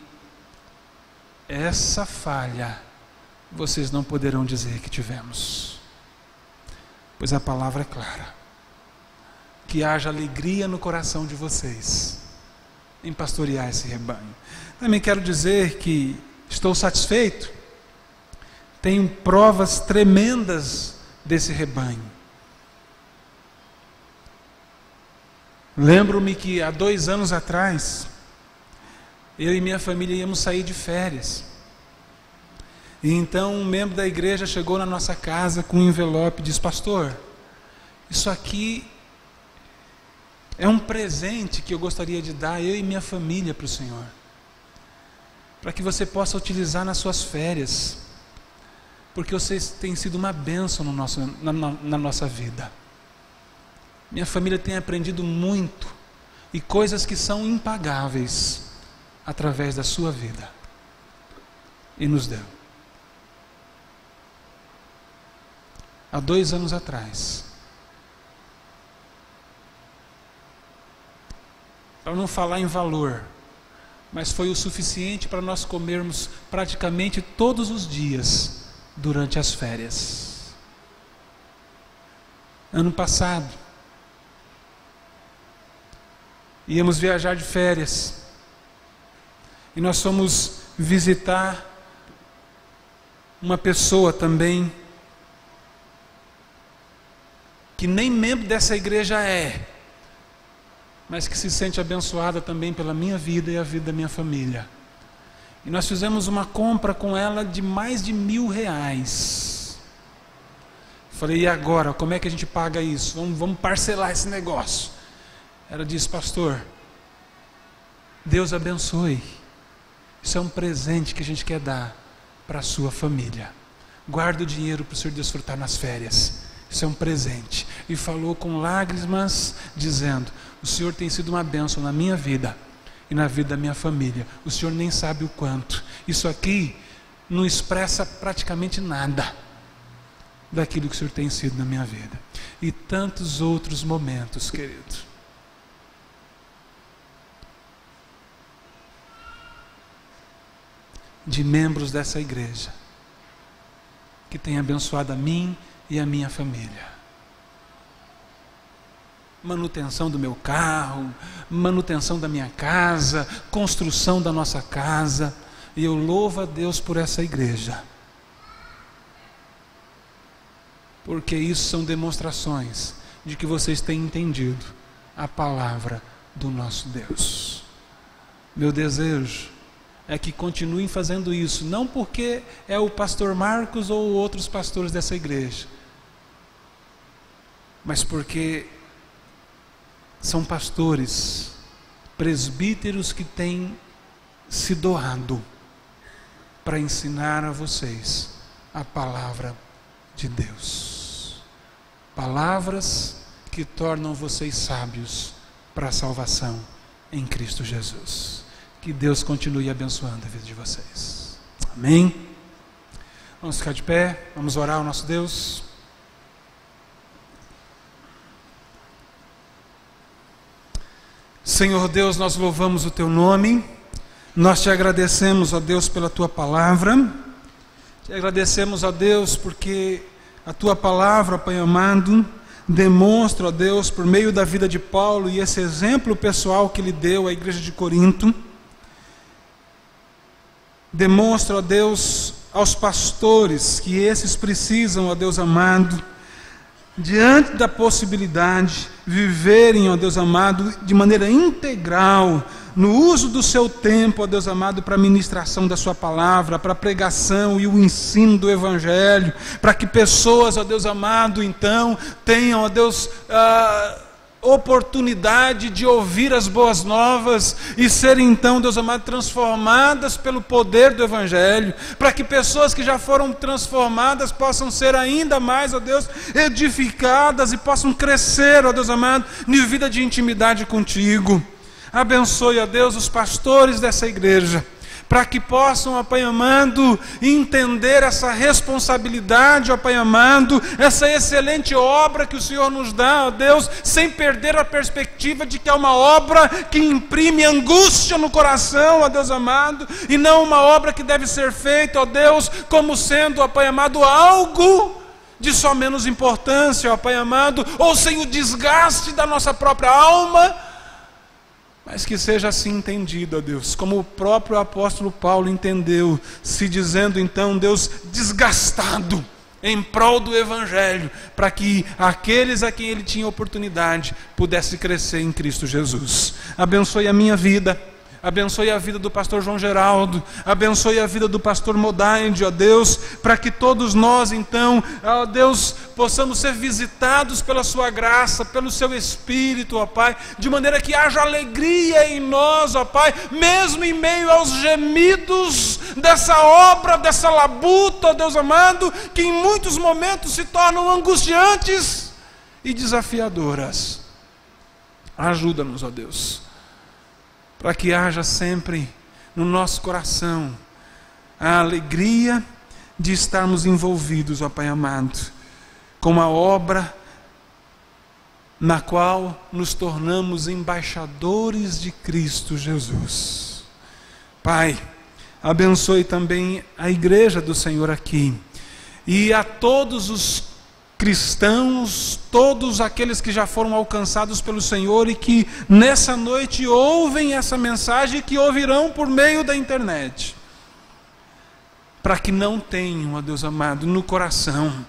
Speaker 1: essa falha vocês não poderão dizer que tivemos, pois a palavra é clara. Que haja alegria no coração de vocês em pastorear esse rebanho. Também quero dizer que estou satisfeito, tenho provas tremendas desse rebanho. Lembro-me que há 2 anos atrás, eu e minha família íamos sair de férias. E então um membro da igreja chegou na nossa casa com um envelope e disse: pastor, isso aqui é um presente que eu gostaria de dar, eu e minha família, para o Senhor, para que você possa utilizar nas suas férias, porque vocês têm sido uma bênção na nossa vida. Minha família tem aprendido muito, e coisas que são impagáveis, através da sua vida, e nos deu. Há 2 anos atrás, para não falar em valor, mas foi o suficiente para nós comermos praticamente todos os dias durante as férias. Ano passado, íamos viajar de férias e nós fomos visitar uma pessoa também que nem membro dessa igreja é, mas que se sente abençoada também pela minha vida e a vida da minha família. E nós fizemos uma compra com ela de mais de R$1.000. Falei: e agora? Como é que a gente paga isso? Vamos parcelar esse negócio. Ela disse: pastor, Deus abençoe. Isso é um presente que a gente quer dar para a sua família. Guarda o dinheiro para o senhor desfrutar nas férias. Isso é um presente. E falou com lágrimas, dizendo: o Senhor tem sido uma bênção na minha vida e na vida da minha família. O Senhor nem sabe o quanto. Isso aqui não expressa praticamente nada daquilo que o Senhor tem sido na minha vida. E tantos outros momentos, querido. De membros dessa igreja que tem abençoado a mim e a minha família. Manutenção do meu carro, manutenção da minha casa, construção da nossa casa. E eu louvo a Deus por essa igreja, porque isso são demonstrações de que vocês têm entendido a palavra do nosso Deus. Meu desejo é que continuem fazendo isso, não porque é o pastor Marcos ou outros pastores dessa igreja, mas porque são pastores, presbíteros que têm se doado para ensinar a vocês a palavra de Deus. Palavras que tornam vocês sábios para a salvação em Cristo Jesus. Que Deus continue abençoando a vida de vocês. Amém? Vamos ficar de pé, vamos orar ao nosso Deus. Senhor Deus, nós louvamos o Teu nome, nós Te agradecemos, ó Deus, pela Tua palavra, Te agradecemos, ó Deus, porque a Tua palavra, Pai amado, demonstra, ó Deus, por meio da vida de Paulo e esse exemplo pessoal que Ele deu à igreja de Corinto, demonstra, ó Deus, aos pastores que esses precisam, ó Deus amado, diante da possibilidade, viverem, ó Deus amado, de maneira integral, no uso do seu tempo, ó Deus amado, para a ministração da sua palavra, para a pregação e o ensino do Evangelho, para que pessoas, ó Deus amado, então, tenham, ó Deus, oportunidade de ouvir as boas novas e serem então, Deus amado, transformadas pelo poder do Evangelho, para que pessoas que já foram transformadas possam ser ainda mais, ó Deus, edificadas e possam crescer, ó Deus amado, em vida de intimidade contigo. Abençoe, ó Deus, os pastores dessa igreja, para que possam, ó Pai amado, entender essa responsabilidade, ó Pai amado, essa excelente obra que o Senhor nos dá, ó Deus, sem perder a perspectiva de que é uma obra que imprime angústia no coração, ó Deus amado, e não uma obra que deve ser feita, ó Deus, como sendo, ó Pai amado, algo de só menos importância, ó Pai amado, ou sem o desgaste da nossa própria alma, mas que seja assim entendido, ó Deus, como o próprio apóstolo Paulo entendeu, se dizendo então, Deus, desgastado em prol do Evangelho, para que aqueles a quem ele tinha oportunidade pudesse crescer em Cristo Jesus. Abençoe a minha vida, abençoe a vida do pastor João Geraldo, abençoe a vida do pastor Modaide, ó Deus, para que todos nós então, ó Deus, possamos ser visitados pela sua graça, pelo seu Espírito, ó Pai, de maneira que haja alegria em nós, ó Pai, mesmo em meio aos gemidos dessa obra, dessa labuta, ó Deus amado, que em muitos momentos se tornam angustiantes e desafiadoras. Ajuda-nos, ó Deus, para que haja sempre no nosso coração a alegria de estarmos envolvidos, ó Pai amado, com a obra na qual nos tornamos embaixadores de Cristo Jesus. Pai, abençoe também a igreja do Senhor aqui, e a todos os cristãos, todos aqueles que já foram alcançados pelo Senhor e que nessa noite ouvem essa mensagem e que ouvirão por meio da internet, para que não tenham, ó Deus amado, no coração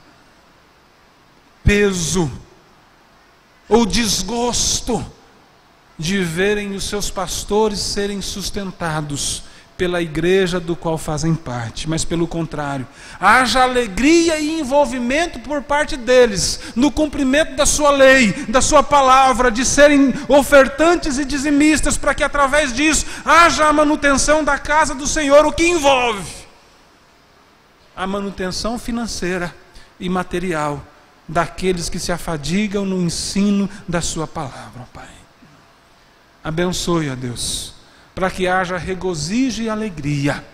Speaker 1: peso ou desgosto de verem os seus pastores serem sustentados pela igreja do qual fazem parte, mas pelo contrário, haja alegria e envolvimento por parte deles, no cumprimento da sua lei, da sua palavra, de serem ofertantes e dizimistas, para que através disso haja a manutenção da casa do Senhor, o que envolve a manutenção financeira e material daqueles que se afadigam no ensino da sua palavra, Pai. Abençoe, ó Deus, para que haja regozijo e alegria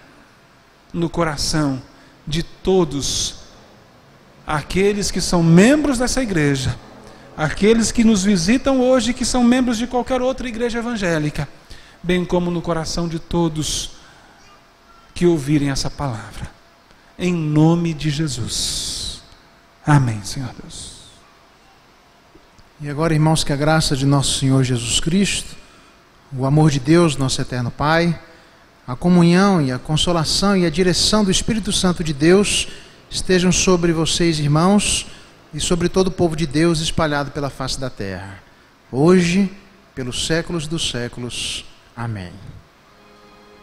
Speaker 1: no coração de todos aqueles que são membros dessa igreja, aqueles que nos visitam hoje, que são membros de qualquer outra igreja evangélica, bem como no coração de todos que ouvirem essa palavra, em nome de Jesus. Amém, Senhor Deus.
Speaker 2: E agora, irmãos, que a graça de nosso Senhor Jesus Cristo, o amor de Deus, nosso eterno Pai, a comunhão e a consolação e a direção do Espírito Santo de Deus estejam sobre vocês, irmãos, e sobre todo o povo de Deus espalhado pela face da terra, hoje, pelos séculos dos séculos. Amém.